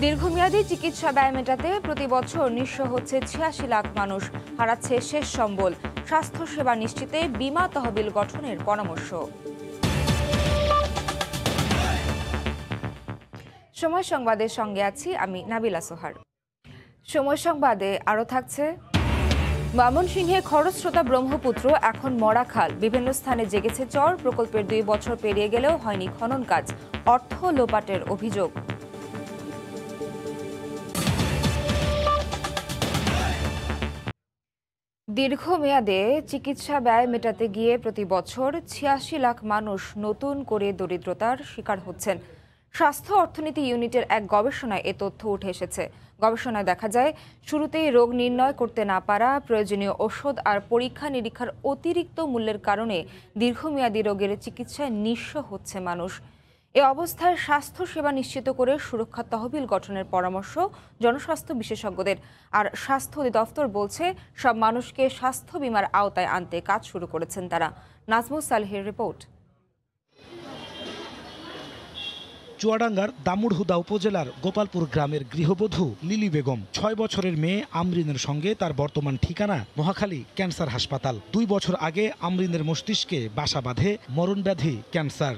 দীর্ঘমেয়াদী চিকিৎসা ব্যয় মেটাতে প্রতি বছর নিঃস্ব হচ্ছে ৮৬ লাখ মানুষ, হারাচ্ছে শেষ সম্বল। স্বাস্থ্যসেবা নিশ্চিতে বীমা তহবিল গঠনের পরামর্শ। সময় সংবাদের সঙ্গে আছি আমি নাবিলা সোহার। সময় সংবাদে আরও থাকছে, ময়মনসিংহে খরস্রোতা ব্রহ্মপুত্র এখন মরা খাল, বিভিন্ন স্থানে জেগেছে চর। প্রকল্পের ২ বছর পেরিয়ে গেলেও হয়নি খনন কাজ, অর্থ লোপাটের অভিযোগ। দীর্ঘমেয়াদে চিকিৎসা ব্যয় মেটাতে গিয়ে প্রতি বছর ৮৬ লাখ মানুষ নতুন করে দরিদ্রতার শিকার হচ্ছেন। স্বাস্থ্য অর্থনীতি ইউনিটের এক গবেষণায় এ তথ্য উঠে এসেছে। গবেষণায় দেখা যায়, শুরুতেই রোগ নির্ণয় করতে না পারা, প্রয়োজনীয় ওষুধ আর পরীক্ষা নিরীক্ষার অতিরিক্ত মূল্যের কারণে দীর্ঘমেয়াদী রোগের চিকিৎসায় নিঃস্ব হচ্ছে মানুষ। এ অবস্থায় স্বাস্থ্যসেবা নিশ্চিত করে সুরক্ষা তহবিল গঠনের পরামর্শ জনস্বাস্থ্য বিশেষজ্ঞদের। আর স্বাস্থ্য অধিদপ্তর বলছে, সব মানুষকে স্বাস্থ্য বীমার আওতায় আনতে কাজ শুরু করেছেন তারা। নাজমুস সালেহের রিপোর্ট। চুয়াডাঙ্গার দামুড়হুদা উপজেলার গোপালপুর গ্রামের গৃহবধূ লিলি বেগম ৬ বছরের মেয়ে আমরিনের সঙ্গে তার বর্তমান ঠিকানা মহাখালী ক্যান্সার হাসপাতাল। ২ বছর আগে আমরিনের মস্তিষ্কে বাসা বাঁধে মরণব্যাধি ক্যান্সার।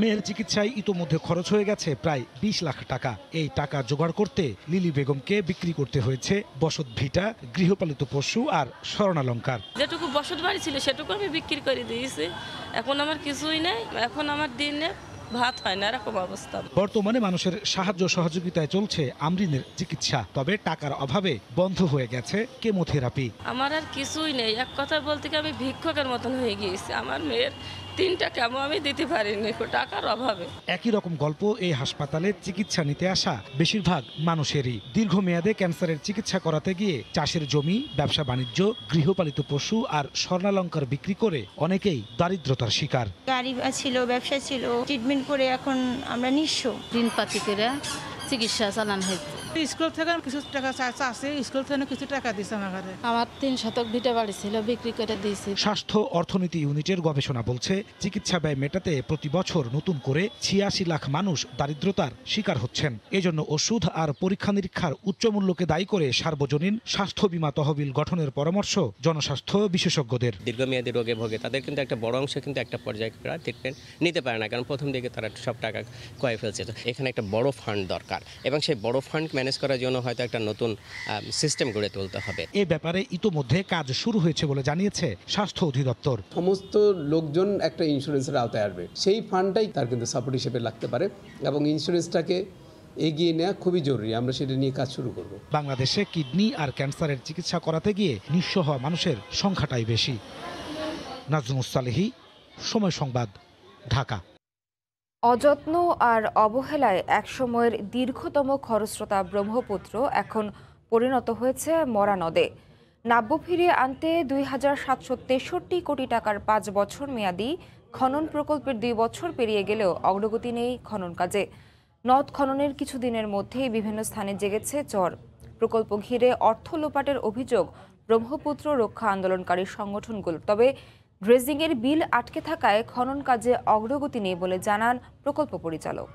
মেয়ের চিকিৎসায় ইতোমধ্যে খরচ হয়ে গেছে প্রায় ২০ লাখ টাকা। এই টাকা জোগাড় করতে লিলি বেগমকে বিক্রি করতে হয়েছে বসত ভিটা, গৃহপালিত পশু আর স্বর্ণালংকার। যেটুকু বসত বাড়ি ছিল সেটুকু আমি বিক্রি করে দিয়েছি। এখন আমার কিছুই নেই, এখন আমার দিনে ভাত হয় না, এরকম অবস্থা। বর্তমানে মানুষের সাহায্য সহযোগিতায় চলছে আমরিনের চিকিৎসা, তবে টাকার অভাবে বন্ধ হয়ে গেছে কেমোথেরাপি। আমার আর কিছুই নেই, এক কথা বলতে কি আমি ভিক্ষুকের মতন হয়ে গিয়েছি। আমার মেয়ের ৩টা কেমো আমি দিতে পারিনি টাকার অভাবে। একই রকম গল্প এই হাসপাতালে চিকিৎসা নিতে আসা বেশিরভাগ মানুষেরই। দীর্ঘমেয়াদে ক্যান্সারের চিকিৎসা করাতে গিয়ে চাষের জমি, ব্যবসা বাণিজ্য, গৃহপালিত পশু আর স্বর্ণালংকার বিক্রি করে অনেকেই দারিদ্রতার শিকার। গাড়ি ছিল, ব্যবসা ছিল, ট্রিটমেন্ট করে এখন আমরা নিঃস্ব। ঋণপাতি করে চিকিৎসা চালানো হয়েছে। স্কুল থেকে কিছু টাকা চাচ্ছে, স্কুল থেকে কিছু টাকা দিচ্ছে আমাকে। আমার ৩ শতক ভিটা বাড়ি ছিল, বিক্রি করে দিয়েছি। স্বাস্থ্য অর্থনীতি ইউনিটের গবেষণা বলছে, চিকিৎসা ব্যয় মেটাতে প্রতি বছর নতুন করে ৮৬ লাখ মানুষ দারিদ্রতার শিকার হচ্ছেন। এজন্য ওষুধ আর পরীক্ষা নিরীক্ষার উচ্চ মূল্যকে দায়ী করে সার্বজনীন স্বাস্থ্য বীমা তহবিল গঠনের পরামর্শ জনস্বাস্থ্য বিশেষজ্ঞদের। দীর্ঘমেয়াদী রোগে ভোগে তাদের কিন্তু একটা বড় অংশ কিন্তু একটা পর্যায়ে ট্রিটমেন্ট নিতে পারে না, কারণ প্রথম দিকে তারা সব টাকা কয়ে ফেলছে। তো এখানে একটা বড় ফান্ড দরকার, এবং সেই বড় ফান্ড ম্যানেজ করার জন্য হয়তো একটা নতুন সিস্টেম গড়ে তুলতে হবে। এ ব্যাপারে ইতোমধ্যে কাজ শুরু হয়েছে বলে জানিয়েছে স্বাস্থ্য অধিদপ্তর। সমস্ত লোকজন একটা ইন্স্যুরেন্সের আওতায় আসবে, সেই ফান্ডটাই তার কিন্তু সাপোর্ট হিসেবে লাগতে পারে, এবং ইন্স্যুরেন্সটাকে এগিয়ে নেওয়া খুবই জরুরি। আমরা সেটা নিয়ে কাজ শুরু করব। বাংলাদেশে কিডনি আর ক্যান্সারের চিকিৎসা করাতে গিয়ে নিঃস্ব হওয়া মানুষের সংখ্যাটাই বেশি। নাজমুস সালেহী, সময় সংবাদ, ঢাকা। অযত্ন আর অবহেলায় একসময়ের দীর্ঘতম খরস্রোতা ব্রহ্মপুত্র এখন পরিণত হয়েছে মরা নদে। নাব্য ফিরিয়ে আনতে ২,৭৬৩ কোটি টাকার ৫ বছর মেয়াদী খনন প্রকল্পের ২ বছর পেরিয়ে গেলেও অগ্রগতি নেই খনন কাজে। নদ খননের কিছুদিনের মধ্যেই বিভিন্ন স্থানে জেগেছে চর। প্রকল্প ঘিরে অর্থ লোপাটের অভিযোগ ব্রহ্মপুত্র রক্ষা আন্দোলনকারী সংগঠনগুলো। তবে ড্রেজিংয়ের বিল আটকে থাকায় খনন কাজে অগ্রগতি নেই বলে জানান প্রকল্প পরিচালক।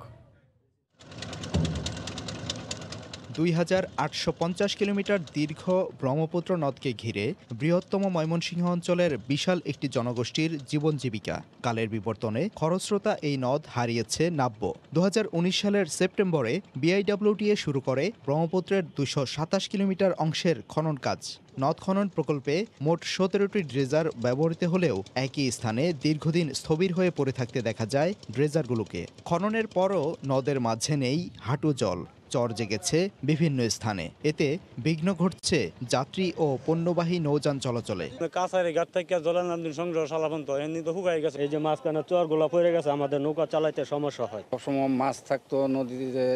২,৮৫০ কিলোমিটার দীর্ঘ ব্রহ্মপুত্র নদকে ঘিরে বৃহত্তম ময়মনসিংহ অঞ্চলের বিশাল একটি জনগোষ্ঠীর জীবন জীবিকা। কালের বিবর্তনে খরস্রোতা এই নদ হারিয়েছে নাব্য। ২০১৯ সালের সেপ্টেম্বরে বিআইডব্লিউটিএ শুরু করে ব্রহ্মপুত্রের ২২৭ কিলোমিটার অংশের খনন কাজ। নদ খনন প্রকল্পে মোট ১৭টি ড্রেজার ব্যবহৃত হলেও একই স্থানে দীর্ঘদিন স্থবির হয়ে পড়ে থাকতে দেখা যায় ড্রেজারগুলোকে। খননের পরও নদের মাঝে নেই হাঁটু জল, চর জেগেছে বিভিন্ন স্থানে। এতে বিঘ্ন ঘটছে যাত্রী ও পণ্যবাহী নৌযান চলাচলে। এই যে মাঝখানে চরগুলা পড়ে গেছে, আমাদের নৌকা চালাইতে সমস্যা হয়। সবসময় মাছ থাকতো, নদীতে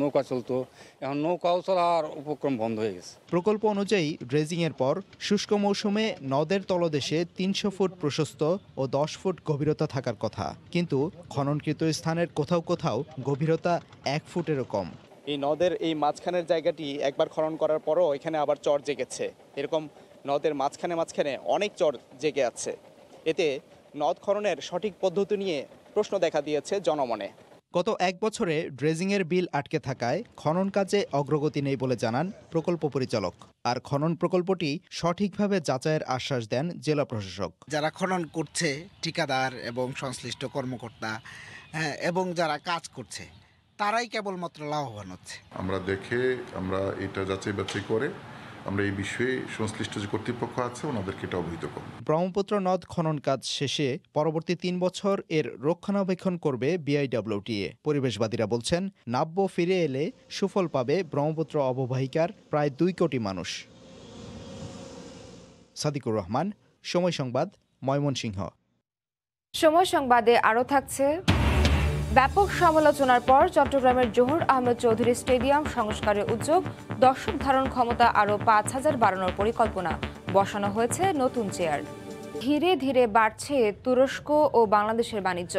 নৌকা চলতো, এখন নৌকাও চলার উপক্রম বন্ধ হয়ে গেছে। প্রকল্প অনুযায়ী ড্রেজিং এর পর শুষ্ক মৌসুমে নদের তলদেশে ৩০০ ফুট প্রশস্ত ও ১০ ফুট গভীরতা থাকার কথা, কিন্তু খননকৃত স্থানের কোথাও কোথাও গভীরতা ১ ফুটেরও কম। এই নদের এই মাঝখানের জায়গাটি একবার খনন করার পরও এখানে আবার চর জেগেছে। এরকম নদের মাঝখানে মাঝখানে অনেক চর জেগে আছে। এতে নদ খননের সঠিক পদ্ধতি নিয়ে প্রশ্ন দেখা দিয়েছে জনমনে। গত 1 বছরে ড্রেজিংয়ের বিল আটকে থাকায় খনন কাজে অগ্রগতি নেই বলে জানান প্রকল্প পরিচালক। আর খনন প্রকল্পটি সঠিকভাবে যাচাইয়ের আশ্বাস দেন জেলা প্রশাসক। যারা খনন করছে ঠিকাদার এবং সংশ্লিষ্ট কর্মকর্তা এবং যারা কাজ করছে তারাই কেবলমাত্র লাভবান হচ্ছে। আমরা এটা যাচাই বাছাই করে আমরা এই বিষয়ে সংশ্লিষ্ট যে কর্তৃপক্ষ আছে ওনাদেরকে এটা অবহিত করব। ব্রহ্মপুত্র নদ খনন কাজ শেষে পরবর্তী 3 বছর এর রক্ষণাবেক্ষণ করবে বিআইডব্লিউটিএ। পরিবেশবাদীরা বলছেন নাব্য ফিরে এলে সুফল পাবে ব্রহ্মপুত্র অববাহিকার প্রায় 2 কোটি মানুষ। সাদিকুর রহমান, সময় সংবাদ, ময়মনসিংহ। সময় সংবাদে আরও থাকছে, ব্যাপক সমালোচনার পর চট্টগ্রামের জহুর আহমেদ চৌধুরী স্টেডিয়াম সংস্কারের উদ্যোগ, দর্শক ধারণ ক্ষমতা আরও 5000 বাড়ানোর পরিকল্পনা, বসানো হয়েছে নতুন চেয়ার। ধীরে ধীরে বাড়ছে তুরস্ক ও বাংলাদেশের বাণিজ্য।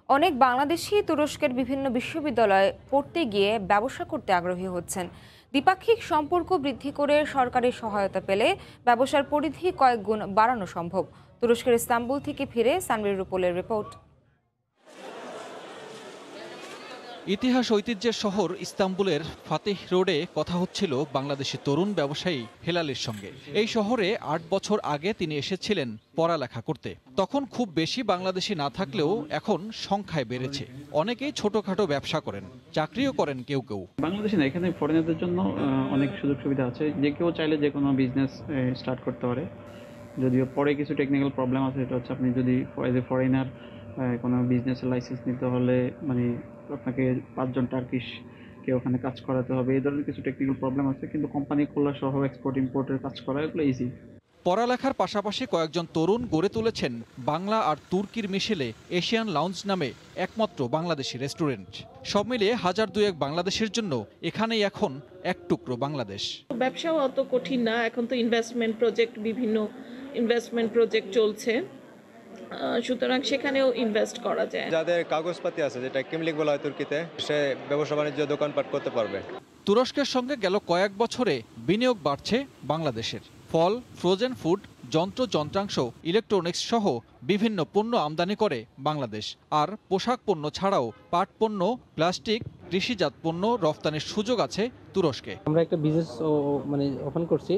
অনেক বাংলাদেশি তুরস্কের বিভিন্ন বিশ্ববিদ্যালয়ে পড়তে গিয়ে ব্যবসা করতে আগ্রহী হচ্ছেন। দ্বিপাক্ষিক সম্পর্ক বৃদ্ধি করে সরকারি সহায়তা পেলে ব্যবসার পরিধি কয়েক গুণ বাড়ানো সম্ভব। তুরস্কের ইস্তাম্বুল থেকে ফিরে সানবির রুপলের রিপোর্ট। ইতিহাস ঐতিহ্যের শহর ইস্তাম্বুলের ফাতিহ রোডে কথা হচ্ছিল বাংলাদেশি তরুণ ব্যবসায়ী হেলালের সঙ্গে। এই শহরে 8 বছর আগে তিনি এসেছিলেন পড়ালেখা করতে। তখন খুব বেশি বাংলাদেশি না থাকলেও এখন সংখ্যায় বেড়েছে। অনেকেই ছোটখাটো ব্যবসা করেন, চাকরিও করেন কেউ কেউ। বাংলাদেশি না, এখানে ফরেনারদের জন্য অনেক সুযোগ সুবিধা আছে। যে কেউ চাইলে যে কোনো বিজনেস স্টার্ট করতে পারে। যদিও পরে কিছু টেকনিক্যাল প্রবলেম আছে, এটা হচ্ছে আপনি যদি এজ এ ফরেনার কোনো বিজনেসের লাইসেন্স নিতে হলে মানে আপনাকে 5 জন টার্কিশ কে ওখানে কাজ করাতে হবে। এই ধরনের কিছু টেকনিক্যাল প্রবলেম আছে, কিন্তু কোম্পানি খোলা সহ এক্সপোর্ট ইম্পোর্টের কাজ করা এগুলো ইজি। পড়ালেখার পাশাপাশি কয়েকজন তরুণ গড়ে তুলেছেন বাংলা আর তুর্কির মিশেলে এশিয়ান লাউঞ্জ নামে একমাত্র বাংলাদেশি রেস্টুরেন্ট। সব মিলিয়ে 1000-2 বাংলাদেশের জন্য এখানেই এখন এক টুকরো বাংলাদেশ। ব্যবসাও অত কঠিন না, এখন তো বিভিন্ন ইনভেস্টমেন্ট প্রজেক্ট চলছে, সুতরাং সেখানেও ইনভেস্ট করা যায়। যাদের কাগজপাতি আছে, যেটা কিমলিক বলা হয় তুর্কিতে, সে ব্যবসা বাণিজ্য দোকানপাট করতে পারবে। তুরস্কের সঙ্গে গেল কয়েক বছরে বিনিয়োগ বাড়ছে বাংলাদেশের। ফল, ফ্রোজেন ফুড, যন্ত্রাংশ, ইলেকট্রনিক্স সহ বিভিন্ন পণ্য আমদানি করে বাংলাদেশ। আর পোশাক পণ্য ছাড়াও পাট পণ্য, প্লাস্টিক, কৃষিজাত পণ্য রফতানির সুযোগ আছে তুরস্কে। আমরা একটা বিজনেস ওপেন করছি,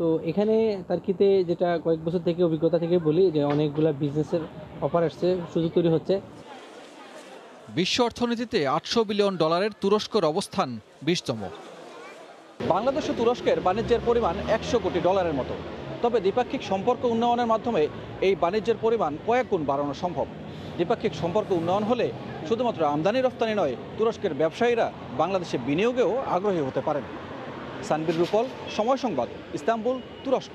তো এখানে তার্কিতে যেটা কয়েক বছর থেকে অভিজ্ঞতা থেকে বলি যে অনেকগুলা বিজনেসের অফার আসছে, সুযোগ তৈরি হচ্ছে। বিশ্ব অর্থনীতিতে $800 বিলিয়ন তুরস্কের অবস্থান 20তম। বাংলাদেশ ও তুরস্কের বাণিজ্যের পরিমাণ $100 কোটি মতো। তবে দ্বিপাক্ষিক সম্পর্ক উন্নয়নের মাধ্যমে এই বাণিজ্যের পরিমাণ কয়েক গুণ বাড়ানো সম্ভব। দ্বিপাক্ষিক সম্পর্ক উন্নয়ন হলে শুধুমাত্র আমদানি রফতানি নয়, তুরস্কের ব্যবসায়ীরা বাংলাদেশে বিনিয়োগেও আগ্রহী হতে পারেন। সানবির রুপল, সময় সংবাদ, ইস্তাম্বুল, তুরস্ক।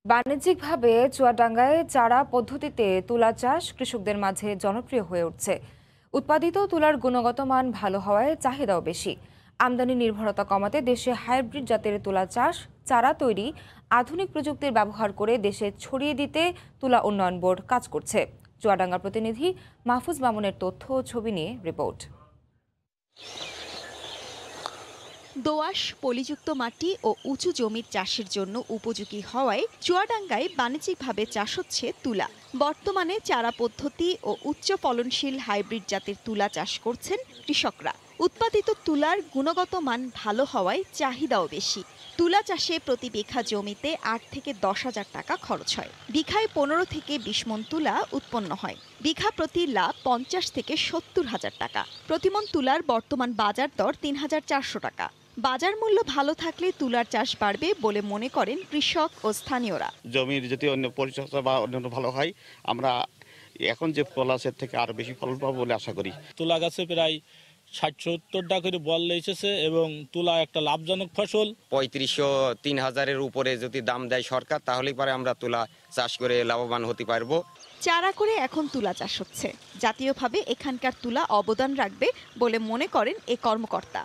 বাণিজ্যিকভাবে চুয়াডাঙ্গায় চারা পদ্ধতিতে তুলা চাষ কৃষকদের মাঝে জনপ্রিয় হয়ে উঠছে। উৎপাদিত তুলার গুণগত মান ভালো হওয়ায় চাহিদাও বেশি। আমদানি নির্ভরতা কমাতে দেশে হাইব্রিড জাতের তুলা চাষ, চারা তৈরি, আধুনিক প্রযুক্তির ব্যবহার করে দেশে ছড়িয়ে দিতে তুলা উন্নয়ন বোর্ড কাজ করছে। চুয়াডাঙ্গার প্রতিনিধি মাহফুজ মামুনের তথ্য ও ছবি নিয়ে রিপোর্ট। দোআঁশ, পলিযুক্ত মাটি ও উঁচু জমির চাষের জন্য উপযোগী হওয়ায় চুয়াডাঙ্গায় বাণিজ্যিকভাবে চাষ হচ্ছে তুলা। বর্তমানে চারা পদ্ধতি ও উচ্চ ফলনশীল হাইব্রিড জাতের তুলা চাষ করছেন কৃষকরা। উৎপাদিত তুলার গুণগত মান ভালো হওয়ায় চাহিদাও বেশি। তুলা চাষে প্রতি বিঘা জমিতে 8 থেকে 10,000 টাকা খরচ হয়। বিঘায় 15 থেকে 20 মণ তুলা উৎপন্ন হয়। বিঘা প্রতি লাভ 50 থেকে 70,000 টাকা। প্রতিমণ তুলার বর্তমান বাজার দর 3,400 টাকা। বাজার মূল্য ভালো থাকলে তুলার চাষ বাড়বে বলে মনে করেন কৃষক ও স্থানীয়রা। জমির যদি অন্য পরিচর্যা বা অন্যান্য ভালো হয়, আমরা এখন যে ফল আছে থেকে আরো বেশি ফলন পাবো বলে আশা করি। তুলা গাছে প্রায় 60-70 টাকা করে বল এসেছে এবং তুলা একটা লাভজনক ফসল। 3500-3000-এর উপরে যদি দাম দেয় সরকার, তাহলেই পরে আমরা তুলা চাষ করে লাভবান হতে পারবো। চারা করে এখন তুলা চাষ হচ্ছে। জাতীয়ভাবে এখানকার তুলা অবদান রাখবে বলে মনে করেন এ কর্মকর্তা।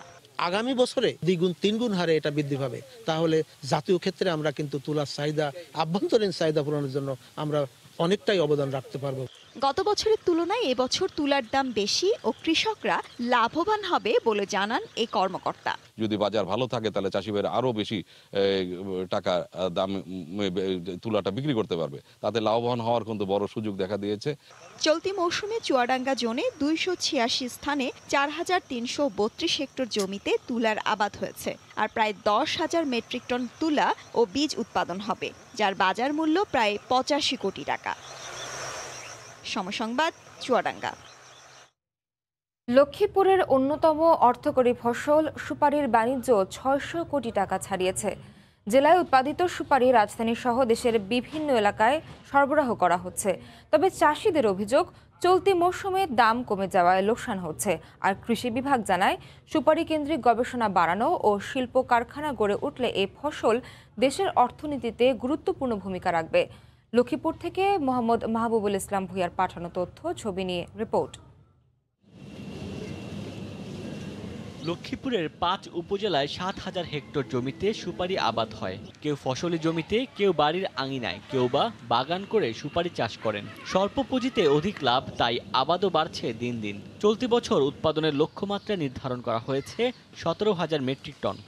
আগামী বছরে 2-3 গুণ হারে এটা বৃদ্ধি পাবে। তাহলে জাতীয় ক্ষেত্রে আমরা কিন্তু তুলার চাহিদা, আভ্যন্তরীণ চাহিদা পূরণের জন্য আমরা অনেকটাই অবদান রাখতে পারবো। গত বছরের তুলনায় এবছর তুলার দাম বেশি ও কৃষকরা লাভবান হবে বলে জানান এই কর্মকর্তা। যদি বাজার ভালো থাকে তাহলে চাষি ভাইরা আরো বেশি টাকা দাম তুলাটা বিক্রি করতে পারবে, তাতে লাভবান হওয়ার কিন্তু বড় সুযোগ দেখা দিয়েছে। চলতি মৌসুমে চুয়াডাঙ্গা জোনে 286 স্থানে 4332 হেক্টর জমিতে তুলার আবাদ হয়েছে, আর প্রায় 10,000 মেট্রিক টন তুলা ও বীজ উৎপাদন হবে, যার বাজার মূল্য প্রায় 85 কোটি টাকা। সময় সংবাদ, চুয়াডাঙ্গা। লক্ষ্মীপুরের অন্যতম অর্থকরী ফসল সুপারির বাণিজ্য 600 কোটি টাকা ছাড়িয়েছে। জেলায় উৎপাদিত সুপারি রাজধানী সহ দেশের বিভিন্ন এলাকায় সরবরাহ করা হচ্ছে। তবে চাষিদের অভিযোগ, চলতি মৌসুমে দাম কমে যাওয়ায় লোকসান হচ্ছে। আর কৃষি বিভাগ জানায়, সুপারি কেন্দ্রিক গবেষণা বাড়ানো ও শিল্প কারখানা গড়ে উঠলে এই ফসল দেশের অর্থনীতিতে গুরুত্বপূর্ণ ভূমিকা রাখবে। লক্ষ্মীপুর থেকে মোহাম্মদ মাহবুবুল ইসলাম ভূঁইয়ার পাঠানো তথ্য, ছবি নিয়ে রিপোর্ট। লক্ষ্মীপুরের 5 উপজেলায় 7,000 হেক্টর জমিতে সুপারি আবাদ হয়। কেউ ফসলি জমিতে, কেউ বাড়ির আঙিনায়, কেউ বা বাগান করে সুপারি চাষ করেন। স্বল্প পুঁজিতে অধিক লাভ, তাই আবাদও বাড়ছে দিন দিন। চলতি বছর উৎপাদনের লক্ষ্যমাত্রা নির্ধারণ করা হয়েছে 17,000 মেট্রিক টন।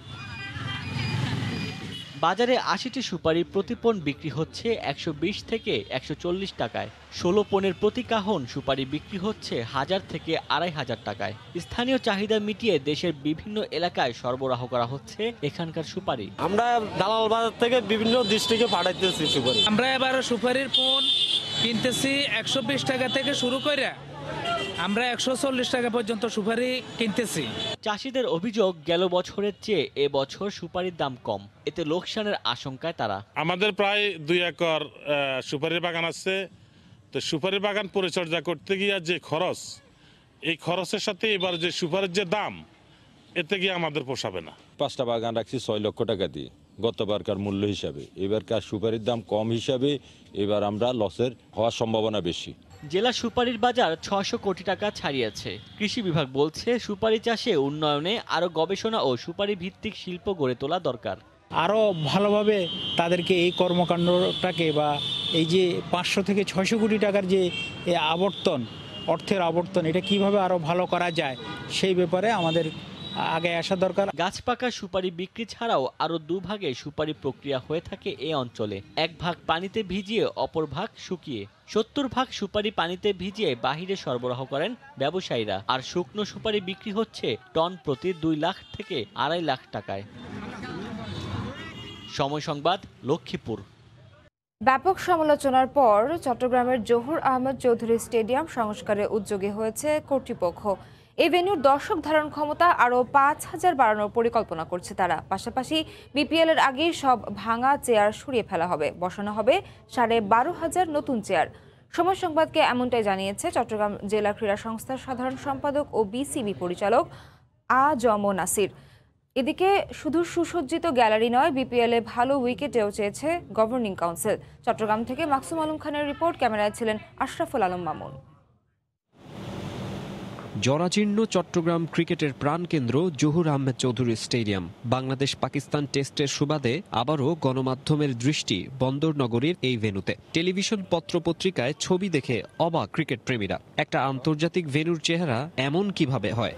বাজারে 80টি সুপারি প্রতি পণ বিক্রি হচ্ছে 120 থেকে 140 টাকায়। 16 পণের প্রতি কাহন সুপারি বিক্রি হচ্ছে 1000 থেকে 2500 টাকায়। স্থানীয় চাহিদা মিটিয়ে দেশের বিভিন্ন এলাকায় সরবরাহ করা হচ্ছে এখানকার সুপারি। আমরা দালাল বাজার থেকে বিভিন্ন ডিস্ট্রিক্টে পাঠাইতেছি সুপারি। আমরা এবার সুপারির পণ কিনতেছি 120 টাকা থেকে শুরু করে আমরা 140 টাকা পর্যন্ত সুপারি কিনতেছি। চাষিদের অভিযোগ, গেল বছরের চেয়ে এবছর সুপারির দাম কম, এতে লোকসানের আশঙ্কায় তারা। আমাদের প্রায় 2 একর সুপারির বাগান আছে, তো সুপারি বাগান পরিচর্যা করতে গিয়ে যে খরচ, এই খরচের সাথে এবার যে সুপারির যে দাম, এতে গিয়ে আমাদের পোষাবে না। 5টা বাগান রাখছি 6 লক্ষ টাকা দিয়ে গতবারকার মূল্য হিসাবে। এবারকার সুপারির দাম কম হিসাবে এবার আমরা লসের হওয়ার সম্ভাবনা বেশি। জেলা সুপারির বাজার 600 কোটি টাকা ছাড়িয়েছে। কৃষি বিভাগ বলছে, সুপারি চাষে উন্নয়নে আরও গবেষণা ও সুপারি ভিত্তিক শিল্প গড়ে তোলা দরকার। আরও ভালোভাবে তাদেরকে এই কর্মকাণ্ডটাকে বা এই যে 500 থেকে 600 কোটি টাকার যে অর্থের আবর্তন, এটা কিভাবে আরও ভালো করা যায় সেই ব্যাপারে আমাদের আগে আসা দরকার। গাছ পাকা সুপারি বিক্রি ছাড়াও আরও 2 ভাগে সুপারি প্রক্রিয়া হয়ে থাকে এই অঞ্চলে। 1 ভাগ পানিতে ভিজিয়ে, অপর ভাগ শুকিয়ে। 70 ভাগ সুপারি পানিতে ভিজিয়ে বাহিরে সরবরাহ করেন ব্যবসায়ীরা। আর শুকনো সুপারি বিক্রি হচ্ছে টন প্রতি 2 লাখ থেকে 2.5 লাখ টাকায়। সময় সংবাদ, লক্ষ্মীপুর। ব্যাপক সমালোচনার পর চট্টগ্রামের জহুর আহমেদ চৌধুরী স্টেডিয়াম সংস্কারে উদ্যোগী হয়েছে কর্তৃপক্ষ। এই ভেন্যুর দর্শক ধারণ ক্ষমতা আরও 5000 বাড়ানোর পরিকল্পনা করছে তারা। পাশাপাশি বিপিএল এর আগেই সব ভাঙা চেয়ার সরিয়ে ফেলা হবে, বসানো হবে 12,500 নতুন চেয়ার। সময় সংবাদকে এমনটাই জানিয়েছে চট্টগ্রাম জেলা ক্রীড়া সংস্থার সাধারণ সম্পাদক ও বিসিবি পরিচালক আ.জ.ম নাসির। এদিকে শুধু সুসজ্জিত গ্যালারি নয়, বিপিএল এ ভালো উইকেটেও চেয়েছে গভর্নিং কাউন্সিল। চট্টগ্রাম থেকে মাকসুম আলম খানের রিপোর্ট, ক্যামেরায় ছিলেন আশরাফুল আলম মামুন। জরাজীর্ণ চট্টগ্রাম ক্রিকেটের প্রাণকেন্দ্র জহুর আহমেদ চৌধুরী স্টেডিয়াম। বাংলাদেশ পাকিস্তান টেস্টের সুবাদে আবারও গণমাধ্যমের দৃষ্টি বন্দর নগরীর এই ভেন্যুতে। টেলিভিশন পত্রপত্রিকায় ছবি দেখে অবাক ক্রিকেট প্রেমীরা। একটা আন্তর্জাতিক ভেন্যুর চেহারা এমন কিভাবে হয়?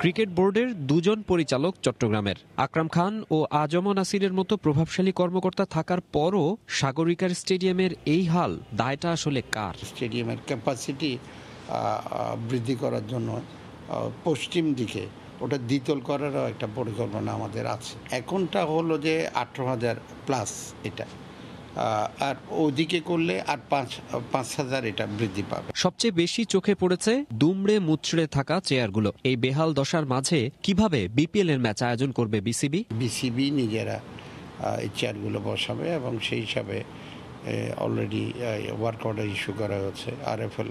ক্রিকেট বোর্ডের 2 জন পরিচালক চট্টগ্রামের, আকরাম খান ও আ.জ.ম নাসিরের মতো প্রভাবশালী কর্মকর্তা থাকার পরও সাগরিকার স্টেডিয়ামের এই হাল, দায়টা আসলে কার? স্টেডিয়ামের ক্যাপাসিটি বৃদ্ধি করার জন্য পশ্চিম দিকে ওটা দ্বিতল করারও একটা পরিকল্পনা আমাদের আছে। এখনটা হলো যে 18,000 প্লাস এটা, আর ওদিকে করলে আর 5,000 এটা বৃদ্ধি পাবে। সবচেয়ে বেশি চোখে পড়েছে দুমড়ে মুচড়ে থাকা চেয়ারগুলো। এই বেহাল দশার মাঝে কিভাবে বিপিএল এর ম্যাচ আয়োজন করবে বিসিবি? বিসিবি নিজেরা এই চেয়ারগুলো বসাবে এবং সেই হিসাবে অলরেডি ওয়ার্ক অর্ডার ইস্যু করা হচ্ছে। আরএফএল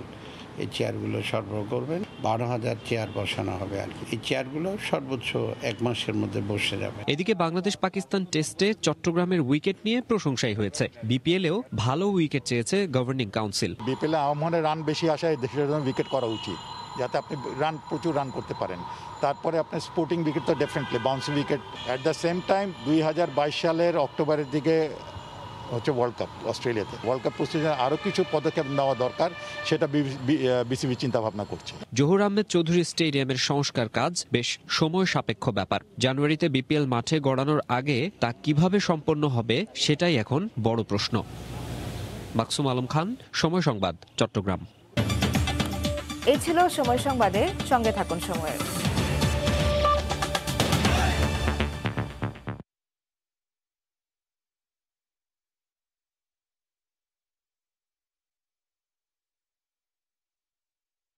এই চেয়ারগুলো সরবরাহ করবেন, 12,000 চেয়ার বসানো হবে আর কি। এই চেয়ারগুলো সর্বোচ্চ 1 মাসের মধ্যে বসে যাবে। এদিকে বাংলাদেশ পাকিস্তান টেস্টে চট্টগ্রামের উইকেট নিয়ে প্রশংসাই হয়েছে। বিপিএলেও ভালো উইকেট চেয়েছে গভর্নিং কাউন্সিল। বিপিএলে আহ্বানের রান বেশি আসায় দেশের জন্য উইকেট করা উচিত, যাতে আপনি প্রচুর রান করতে পারেন। তারপরে আপনার স্পোর্টিং উইকেট তো definitely bouncy wicket. At the same time 2022 সালের অক্টোবরের দিকে হচ্ছে ওয়ার্ল্ড কাপ অস্ট্রেলিয়াতে। ওয়ার্ল্ড কাপ প্রস্তুতির জন্য আরও কিছু পদক্ষেপ নেওয়া দরকার, সেটা বিসিবি চিন্তা ভাবনা করছে। জহুর আহমেদ চৌধুরী স্টেডিয়ামের সংস্কার কাজ বেশ সময় সাপেক্ষ ব্যাপার। জানুয়ারিতে বিপিএল মাঠে গড়ানোর আগে তা কিভাবে সম্পন্ন হবে সেটাই এখন বড় প্রশ্ন। মাকসুম আলম খান, সময় সংবাদ, চট্টগ্রাম। এই ছিল সময় সংবাদে, সঙ্গে থাকুন সময়ের।